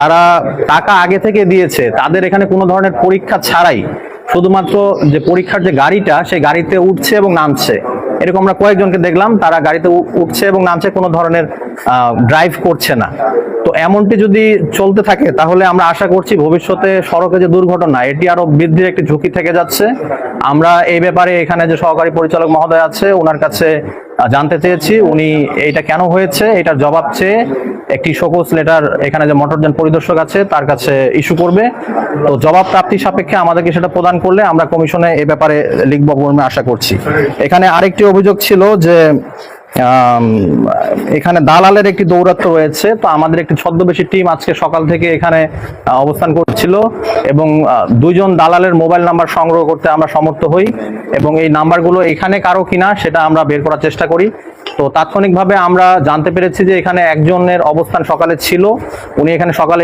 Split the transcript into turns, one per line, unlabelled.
তারা টাকা আগে থেকে দিয়েছে, তাদের এখানে কোনো ধরনের পরীক্ষা ছাড়াই শুধুমাত্র যে পরীক্ষার যে গাড়িটা, সেই গাড়িতে উঠছে এবং নামছে। এরকম আমরা কয়েকজনকে দেখলাম, তারা গাড়িতে উঠছে এবং নামছে, কোনো ধরনের ড্রাইভ করছে না। তো এমনটি যদি চলতে থাকে তাহলে আমরা আশা করছি ভবিষ্যতে সড়কে যে দুর্ঘটনা, এটি আরো বৃদ্ধির একটি ঝুঁকি থেকে যাচ্ছে। আমরা এই ব্যাপারে এখানে যে সহকারী পরিচালক মহোদয় আছে, ওনার কাছে জানতে চেয়েছি উনি এটা কেন হয়েছে এটার জবাব চেয়ে একটি শোকজ লেটার এখানে যে মোটরযান পরিদর্শক আছে তার কাছে ইস্যু করবে। তো জবাব প্রাপ্তি সাপেক্ষে আমাদেরকে সেটা প্রদান করলে আমরা কমিশনে এই ব্যাপারে লিখব বলে আশা করছি। এখানে আরেকটি অভিযোগ ছিল যে এখানে দালালের একটি দৌরাত্ম্য রয়েছে। তো আমাদের একটি ছদ্মবেশী টিম আজকে সকাল থেকে এখানে অবস্থান করছিল এবং দুইজন দালালের মোবাইল নাম্বার সংগ্রহ করতে আমরা সমর্থ হই এবং এই নাম্বারগুলো এখানে কারো কিনা সেটা আমরা বের করার চেষ্টা করি। তো তাৎক্ষণিকভাবে আমরা জানতে পেরেছি যে এখানে একজনের অবস্থান সকালে ছিল, উনি এখানে সকালে